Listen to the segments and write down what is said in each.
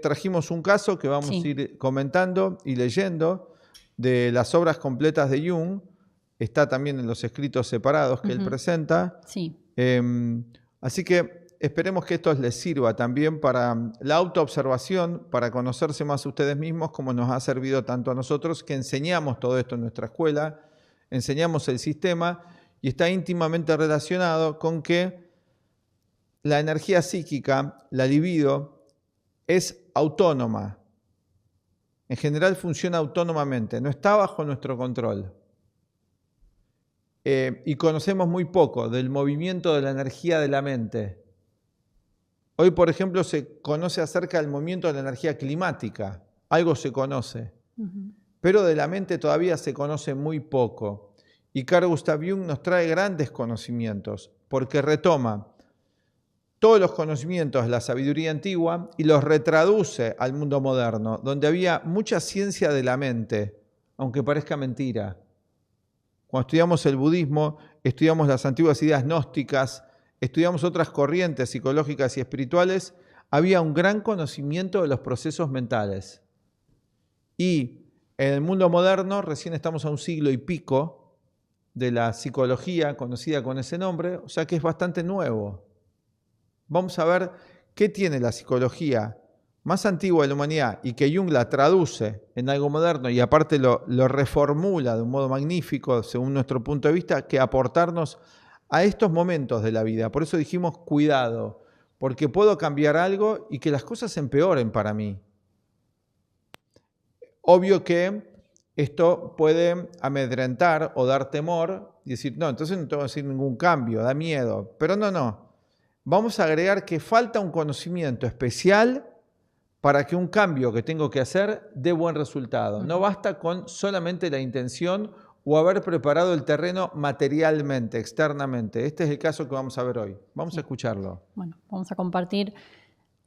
trajimos un caso que vamos a ir comentando y leyendo de las obras completas de Jung. Está también en los escritos separados que él presenta. Sí. Así que esperemos que esto les sirva también para la autoobservación, para conocerse más ustedes mismos, como nos ha servido tanto a nosotros, que enseñamos todo esto en nuestra escuela, enseñamos el sistema, y está íntimamente relacionado con que la energía psíquica, la libido, es autónoma. En general funciona autónomamente, no está bajo nuestro control. Y conocemos muy poco del movimiento de la energía de la mente. Hoy, por ejemplo, se conoce acerca del movimiento de la energía climática. Algo se conoce. Pero de la mente todavía se conoce muy poco. Y Carl Gustav Jung nos trae grandes conocimientos, porque retoma todos los conocimientos de la sabiduría antigua y los retraduce al mundo moderno, donde había mucha ciencia de la mente, aunque parezca mentira. Cuando estudiamos el budismo, estudiamos las antiguas ideas gnósticas, estudiamos otras corrientes psicológicas y espirituales, había un gran conocimiento de los procesos mentales. Y en el mundo moderno, recién estamos a un siglo y pico de la psicología conocida con ese nombre, o sea que es bastante nuevo. Vamos a ver qué tiene la psicología más antigua de la humanidad y que Jung la traduce en algo moderno y aparte lo reformula de un modo magnífico según nuestro punto de vista, que aportarnos a estos momentos de la vida. Por eso dijimos cuidado, porque puedo cambiar algo y que las cosas empeoren para mí. Obvio que esto puede amedrentar o dar temor y decir, no, entonces no tengo que decir ningún cambio, da miedo. Pero no. Vamos a agregar que falta un conocimiento especial para que un cambio que tengo que hacer dé buen resultado. No basta con solamente la intención o haber preparado el terreno materialmente, externamente. Este es el caso que vamos a ver hoy. Vamos a escucharlo. Bueno, vamos a compartir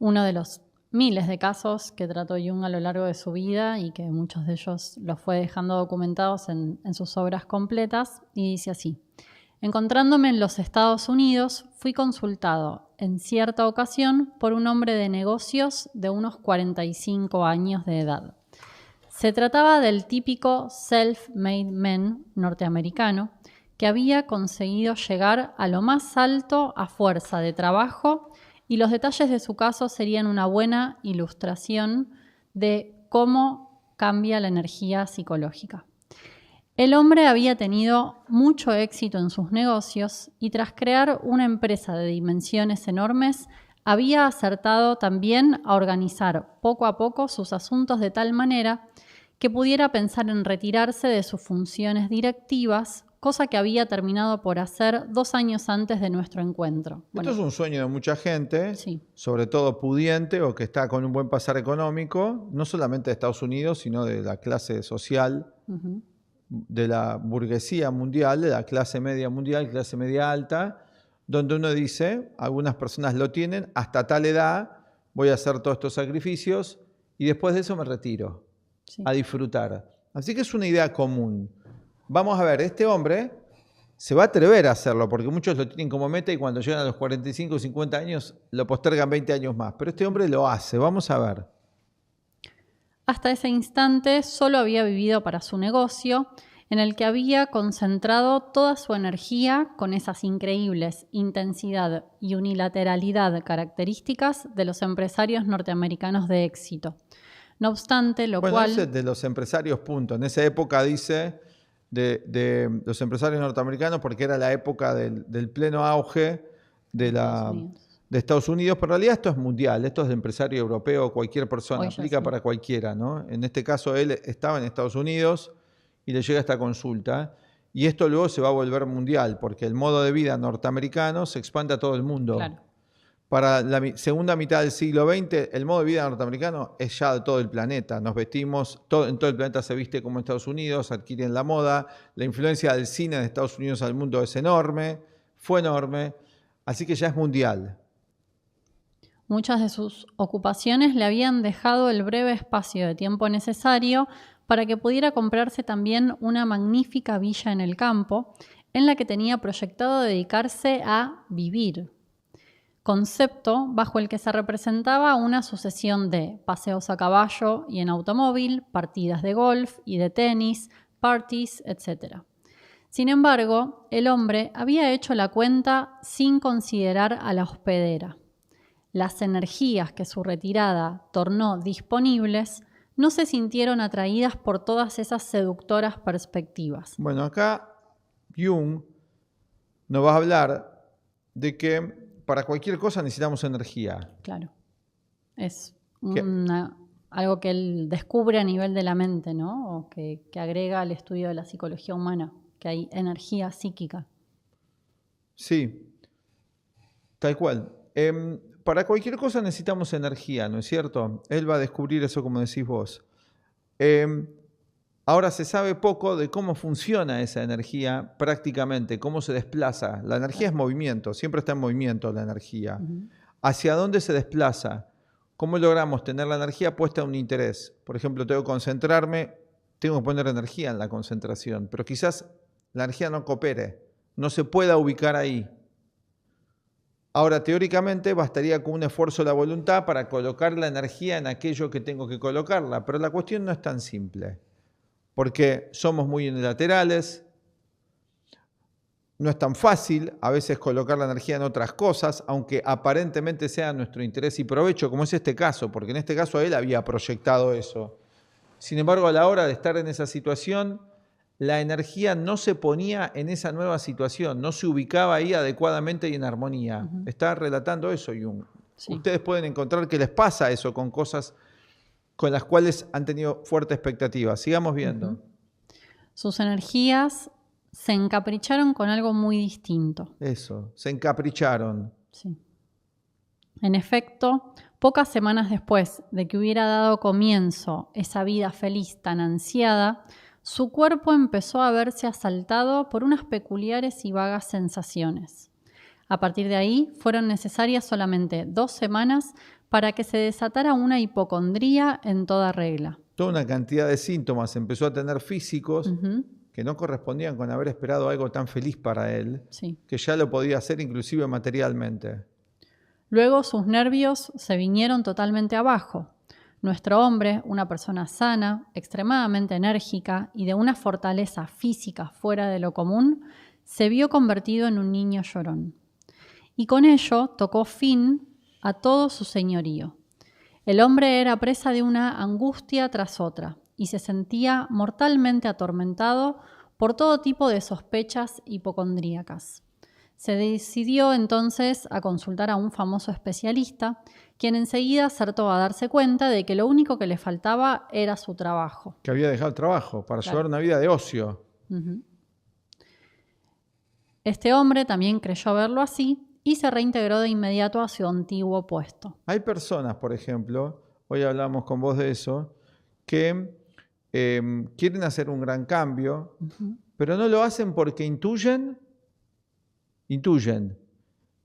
uno de los miles de casos que trató Jung a lo largo de su vida y que muchos de ellos los fue dejando documentados en sus obras completas. Y dice así: encontrándome en los Estados Unidos, fui consultado en cierta ocasión por un hombre de negocios de unos 45 años de edad. Se trataba del típico self-made man norteamericano que había conseguido llegar a lo más alto a fuerza de trabajo, y los detalles de su caso serían una buena ilustración de cómo cambia la energía psicológica. El hombre había tenido mucho éxito en sus negocios y tras crear una empresa de dimensiones enormes, había acertado también a organizar poco a poco sus asuntos de tal manera que pudiera pensar en retirarse de sus funciones directivas, cosa que había terminado por hacer 2 años antes de nuestro encuentro. Esto es un sueño de mucha gente, sobre todo pudiente o que está con un buen pasar económico, no solamente de Estados Unidos, sino de la clase social, de la burguesía mundial, de la clase media mundial, clase media alta, donde uno dice, algunas personas lo tienen, hasta tal edad voy a hacer todos estos sacrificios y después de eso me retiro a disfrutar. Así que es una idea común. Vamos a ver, este hombre se va a atrever a hacerlo, porque muchos lo tienen como meta y cuando llegan a los 45 o 50 años lo postergan 20 años más. Pero este hombre lo hace, vamos a ver. Hasta ese instante solo había vivido para su negocio, en el que había concentrado toda su energía con esas increíbles intensidad y unilateralidad características de los empresarios norteamericanos de éxito. No obstante, lo cual... Ese de los empresarios, punto. En esa época dice de los empresarios norteamericanos porque era la época del pleno auge de Estados Unidos, pero en realidad esto es mundial, esto es de empresario europeo, cualquier persona, aplica para cualquiera, ¿no? En este caso él estaba en Estados Unidos y le llega esta consulta, y esto luego se va a volver mundial, porque el modo de vida norteamericano se expande a todo el mundo. Claro. Para la segunda mitad del siglo XX, el modo de vida norteamericano es ya de todo el planeta. Nos vestimos, en todo el planeta se viste como en Estados Unidos, adquieren la moda. La influencia del cine de Estados Unidos al mundo es enorme, fue enorme, así que ya es mundial. Muchas de sus ocupaciones le habían dejado el breve espacio de tiempo necesario para que pudiera comprarse también una magnífica villa en el campo, en la que tenía proyectado dedicarse a vivir. concepto bajo el que se representaba una sucesión de paseos a caballo y en automóvil, partidas de golf y de tenis, parties, etc. Sin embargo, el hombre había hecho la cuenta sin considerar a la hospedera. Las energías que su retirada tornó disponibles no se sintieron atraídas por todas esas seductoras perspectivas. Bueno, acá Jung nos va a hablar de que para cualquier cosa necesitamos energía. Claro. Es algo que él descubre a nivel de la mente, ¿no? O que agrega al estudio de la psicología humana, que hay energía psíquica. Sí, tal cual. Para cualquier cosa necesitamos energía, ¿no es cierto? Él va a descubrir eso como decís vos. Ahora se sabe poco de cómo funciona esa energía prácticamente, cómo se desplaza. La energía es movimiento, siempre está en movimiento la energía. ¿Hacia dónde se desplaza? ¿Cómo logramos tener la energía puesta en un interés? Por ejemplo, tengo que concentrarme, tengo que poner energía en la concentración, pero quizás la energía no coopere, no se pueda ubicar ahí. Ahora, teóricamente, bastaría con un esfuerzo de la voluntad para colocar la energía en aquello que tengo que colocarla, pero la cuestión no es tan simple, porque somos muy unilaterales, no es tan fácil a veces colocar la energía en otras cosas, aunque aparentemente sea nuestro interés y provecho, como es este caso, porque en este caso él había proyectado eso. Sin embargo, a la hora de estar en esa situación, la energía no se ponía en esa nueva situación, no se ubicaba ahí adecuadamente y en armonía. Está relatando eso Jung. Sí. Ustedes pueden encontrar que les pasa eso con cosas con las cuales han tenido fuerte expectativa. Sigamos viendo. Sus energías se encapricharon con algo muy distinto. Eso, se encapricharon. Sí. En efecto, pocas semanas después de que hubiera dado comienzo esa vida feliz tan ansiada, su cuerpo empezó a verse asaltado por unas peculiares y vagas sensaciones. A partir de ahí, fueron necesarias solamente 2 semanas para que se desatara una hipocondría en toda regla. Toda una cantidad de síntomas empezó a tener físicos que no correspondían con haber esperado algo tan feliz para él, que ya lo podía hacer inclusive materialmente. Luego sus nervios se vinieron totalmente abajo. Nuestro hombre, una persona sana, extremadamente enérgica y de una fortaleza física fuera de lo común, se vio convertido en un niño llorón. Y con ello tocó fin a todo su señorío. El hombre era presa de una angustia tras otra y se sentía mortalmente atormentado por todo tipo de sospechas hipocondríacas. Se decidió entonces a consultar a un famoso especialista, quien enseguida acertó a darse cuenta de que lo único que le faltaba era su trabajo. Que había dejado el trabajo para llevar una vida de ocio. Este hombre también creyó verlo así y se reintegró de inmediato a su antiguo puesto. Hay personas, por ejemplo, hoy hablamos con vos de eso, que quieren hacer un gran cambio, pero no lo hacen porque intuyen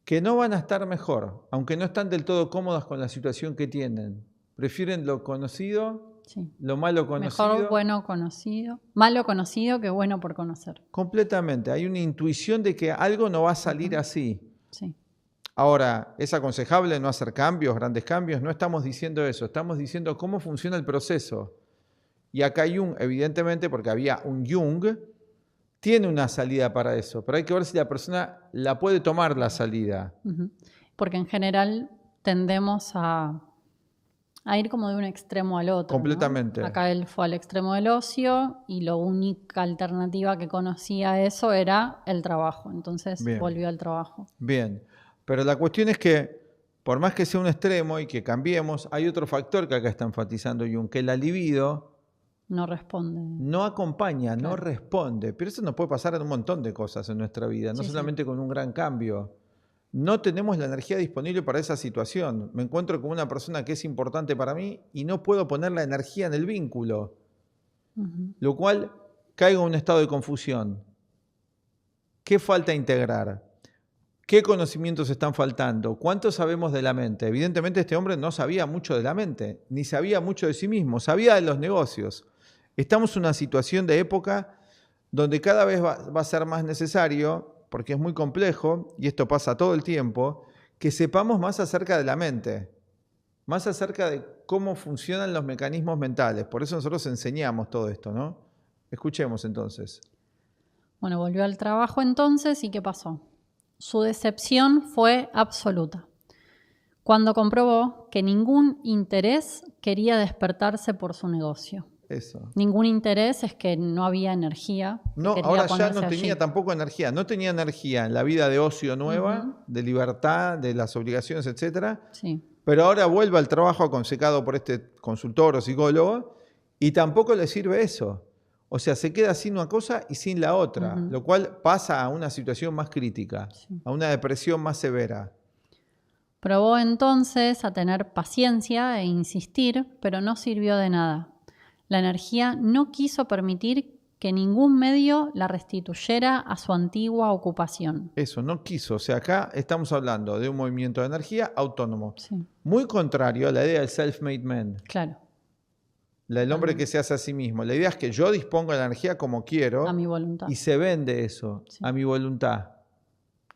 que no van a estar mejor, aunque no están del todo cómodas con la situación que tienen. Prefieren lo conocido, lo malo conocido. Mejor bueno conocido, malo conocido que bueno por conocer. Completamente. Hay una intuición de que algo no va a salir así. Sí. Ahora, ¿es aconsejable no hacer cambios, grandes cambios? No estamos diciendo eso, estamos diciendo cómo funciona el proceso. Y acá Jung, evidentemente, porque había un Jung, tiene una salida para eso, pero hay que ver si la persona la puede tomar la salida. Porque en general tendemos a ir como de un extremo al otro. Completamente. ¿No? Acá él fue al extremo del ocio y la única alternativa que conocía a eso era el trabajo. Entonces volvió al trabajo. Bien, pero la cuestión es que por más que sea un extremo y que cambiemos, hay otro factor que acá está enfatizando Jung, que la libido no responde. No acompaña, no responde. Pero eso nos puede pasar en un montón de cosas en nuestra vida, no solamente con un gran cambio. No tenemos la energía disponible para esa situación. Me encuentro con una persona que es importante para mí y no puedo poner la energía en el vínculo. Lo cual caigo en un estado de confusión. ¿Qué falta integrar? ¿Qué conocimientos están faltando? ¿Cuánto sabemos de la mente? Evidentemente este hombre no sabía mucho de la mente, ni sabía mucho de sí mismo, sabía de los negocios. Estamos en una situación de época donde cada vez va a ser más necesario, porque es muy complejo, y esto pasa todo el tiempo, que sepamos más acerca de la mente, más acerca de cómo funcionan los mecanismos mentales. Por eso nosotros enseñamos todo esto, ¿no? Escuchemos entonces. Bueno, volvió al trabajo entonces y ¿qué pasó? Su decepción fue absoluta cuando comprobó que ningún interés quería despertarse por su negocio. Eso. Ningún interés es que no había energía. No, ahora ya no tenía tampoco energía. No tenía energía en la vida de ocio nueva, de libertad, de las obligaciones, etc. Sí. Pero ahora vuelve al trabajo aconsejado por este consultor o psicólogo y tampoco le sirve eso. O sea, se queda sin una cosa y sin la otra, lo cual pasa a una situación más crítica, a una depresión más severa. Probó entonces a tener paciencia e insistir, pero no sirvió de nada. La energía no quiso permitir que ningún medio la restituyera a su antigua ocupación. Eso, no quiso. O sea, acá estamos hablando de un movimiento de energía autónomo. Sí. Muy contrario a la idea del self-made man. Claro. El hombre que se hace a sí mismo. La idea es que yo dispongo de la energía como quiero. A mi voluntad. Y se vende eso, sí, a mi voluntad.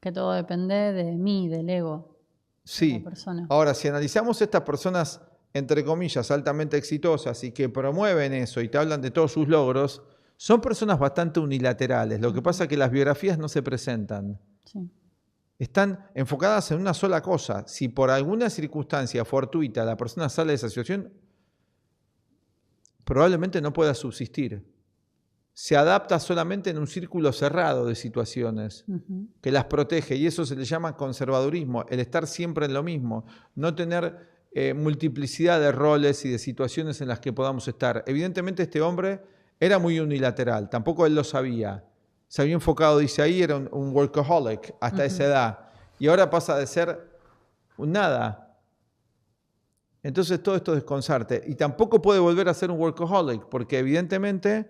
Que todo depende de mí, del ego. Sí. De la persona. Ahora, si analizamos estas personas, entre comillas, altamente exitosas y que promueven eso y te hablan de todos sus logros, son personas bastante unilaterales. Lo que pasa es que las biografías no se presentan. Sí. Están enfocadas en una sola cosa. Si por alguna circunstancia fortuita la persona sale de esa situación, probablemente no pueda subsistir. Se adapta solamente en un círculo cerrado de situaciones que las protege, y eso se le llama conservadurismo, el estar siempre en lo mismo, no tener multiplicidad de roles y de situaciones en las que podamos estar. Evidentemente este hombre era muy unilateral, tampoco él lo sabía. Se había enfocado, dice ahí, era un workaholic hasta esa edad, y ahora pasa de ser un nada. Entonces todo esto desconcerte. Y tampoco puede volver a ser un workaholic, porque evidentemente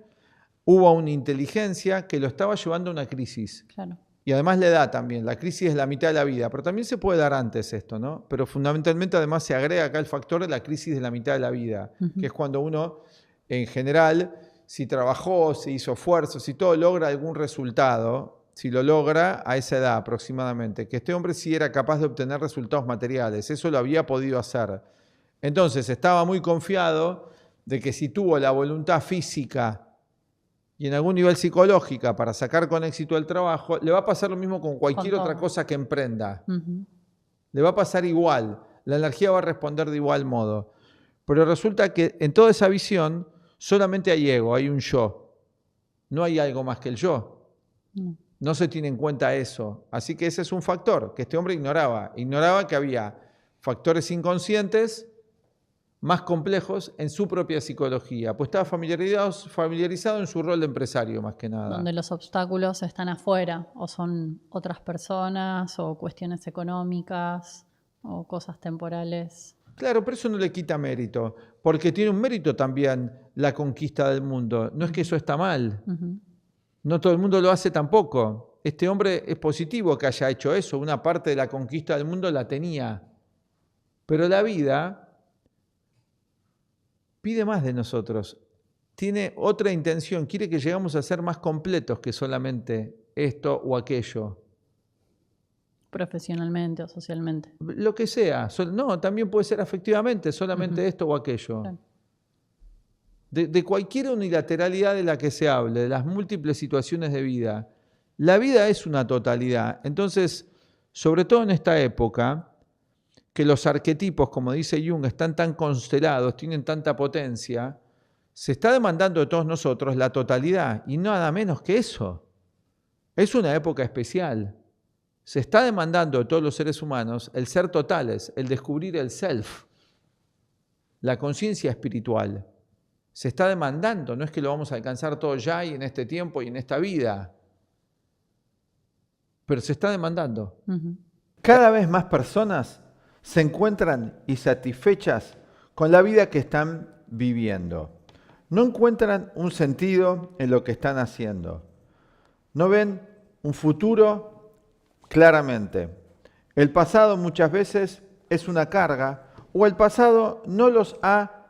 hubo una inteligencia que lo estaba llevando a una crisis. Claro. Y además la edad también. La crisis es la mitad de la vida, pero también se puede dar antes esto, ¿no? Pero fundamentalmente además se agrega acá el factor de la crisis de la mitad de la vida, que es cuando uno, en general, si trabajó, si hizo esfuerzos, si todo logra algún resultado, si lo logra a esa edad aproximadamente, que este hombre sí era capaz de obtener resultados materiales, eso lo había podido hacer. Entonces estaba muy confiado de que si tuvo la voluntad física y en algún nivel psicológica para sacar con éxito el trabajo, le va a pasar lo mismo con cualquier otra cosa que emprenda. Le va a pasar igual, la energía va a responder de igual modo. Pero resulta que en toda esa visión solamente hay ego, hay un yo. No hay algo más que el yo. No se tiene en cuenta eso. Así que ese es un factor que este hombre ignoraba. Ignoraba que había factores inconscientes más complejos en su propia psicología, pues estaba familiarizado en su rol de empresario más que nada. Donde los obstáculos están afuera, o son otras personas, o cuestiones económicas, o cosas temporales. Claro, pero eso no le quita mérito, porque tiene un mérito también la conquista del mundo. No es que eso está mal. No todo el mundo lo hace tampoco. Este hombre es positivo que haya hecho eso, una parte de la conquista del mundo la tenía. Pero la vida pide más de nosotros, tiene otra intención, quiere que lleguemos a ser más completos que solamente esto o aquello. Profesionalmente o socialmente. Lo que sea, no, también puede ser afectivamente, solamente esto o aquello. Claro. De cualquier unilateralidad de la que se hable, de las múltiples situaciones de vida, la vida es una totalidad. Entonces, sobre todo en esta época, que los arquetipos, como dice Jung, están tan constelados, tienen tanta potencia, se está demandando de todos nosotros la totalidad, y nada menos que eso. Es una época especial. Se está demandando de todos los seres humanos el ser totales, el descubrir el self, la conciencia espiritual. Se está demandando, no es que lo vamos a alcanzar todo ya y en este tiempo y en esta vida, pero se está demandando. Cada vez más personas se encuentran insatisfechas con la vida que están viviendo. No encuentran un sentido en lo que están haciendo. No ven un futuro claramente. El pasado muchas veces es una carga, o el pasado no los ha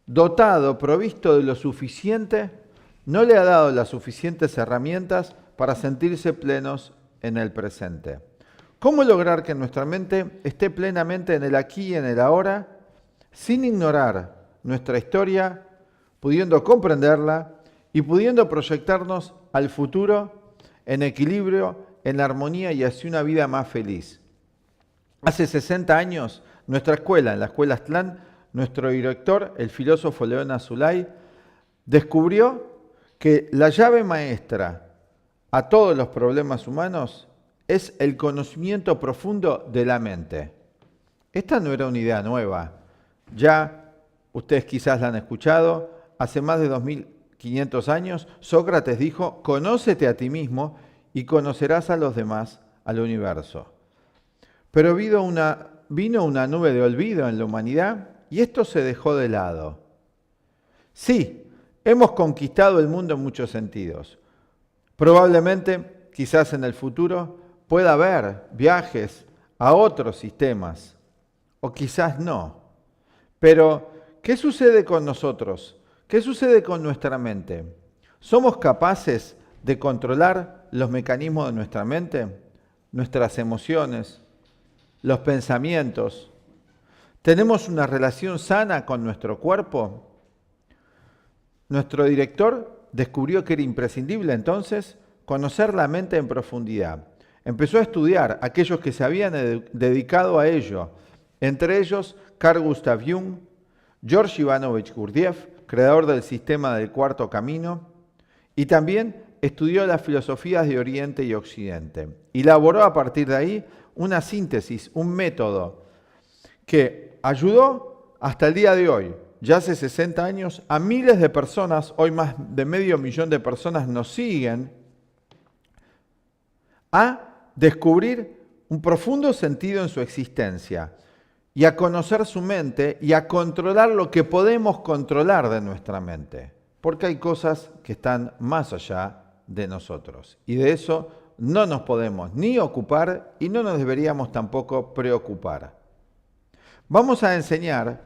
dotado, provisto de lo suficiente, no le ha dado las suficientes herramientas para sentirse plenos en el presente. ¿Cómo lograr que nuestra mente esté plenamente en el aquí y en el ahora, sin ignorar nuestra historia, pudiendo comprenderla y pudiendo proyectarnos al futuro en equilibrio, en armonía y hacia una vida más feliz? Hace 60 años, nuestra escuela, en la Escuela Aztlán, nuestro director, el filósofo León Azulay, descubrió que la llave maestra a todos los problemas humanos es el conocimiento profundo de la mente. Esta no era una idea nueva. Ya ustedes quizás la han escuchado. Hace más de 2500 años, Sócrates dijo: conócete a ti mismo y conocerás a los demás, al universo. Pero vino una nube de olvido en la humanidad y esto se dejó de lado. Sí, hemos conquistado el mundo en muchos sentidos. Probablemente, quizás en el futuro, pueda haber viajes a otros sistemas, o quizás no. Pero, ¿qué sucede con nosotros? ¿Qué sucede con nuestra mente? ¿Somos capaces de controlar los mecanismos de nuestra mente? Nuestras emociones, los pensamientos. ¿Tenemos una relación sana con nuestro cuerpo? Nuestro director descubrió que era imprescindible entonces conocer la mente en profundidad. Empezó a estudiar a aquellos que se habían dedicado a ello, entre ellos Carl Gustav Jung, George Ivanovich Gurdjieff, creador del sistema del cuarto camino, y también estudió las filosofías de Oriente y Occidente. Y elaboró a partir de ahí una síntesis, un método que ayudó hasta el día de hoy, ya hace 60 años, a miles de personas, hoy más de 500.000 de personas nos siguen, a descubrir un profundo sentido en su existencia y a conocer su mente y a controlar lo que podemos controlar de nuestra mente, porque hay cosas que están más allá de nosotros y de eso no nos podemos ni ocupar y no nos deberíamos tampoco preocupar. Vamos a enseñar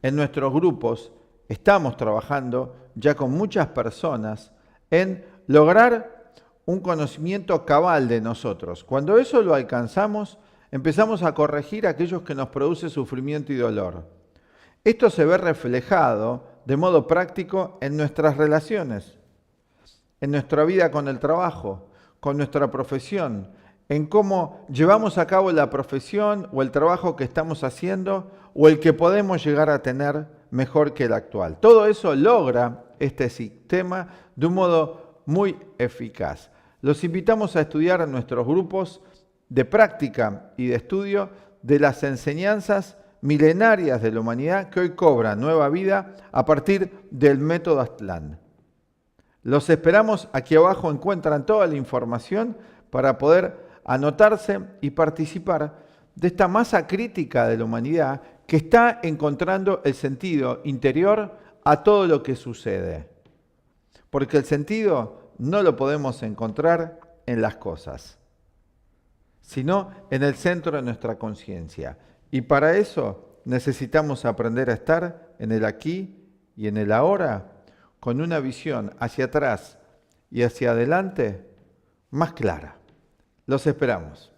en nuestros grupos, estamos trabajando ya con muchas personas en lograr un conocimiento cabal de nosotros. Cuando eso lo alcanzamos, empezamos a corregir aquellos que nos produce sufrimiento y dolor. Esto se ve reflejado de modo práctico en nuestras relaciones, en nuestra vida con el trabajo, con nuestra profesión, en cómo llevamos a cabo la profesión o el trabajo que estamos haciendo o el que podemos llegar a tener mejor que el actual. Todo eso logra este sistema de un modo muy eficaz. Los invitamos a estudiar en nuestros grupos de práctica y de estudio de las enseñanzas milenarias de la humanidad que hoy cobran nueva vida a partir del método Aztlán. Los esperamos, aquí abajo encuentran toda la información para poder anotarse y participar de esta masa crítica de la humanidad que está encontrando el sentido interior a todo lo que sucede. Porque el sentido no lo podemos encontrar en las cosas, sino en el centro de nuestra conciencia. Y para eso necesitamos aprender a estar en el aquí y en el ahora, con una visión hacia atrás y hacia adelante más clara. Los esperamos.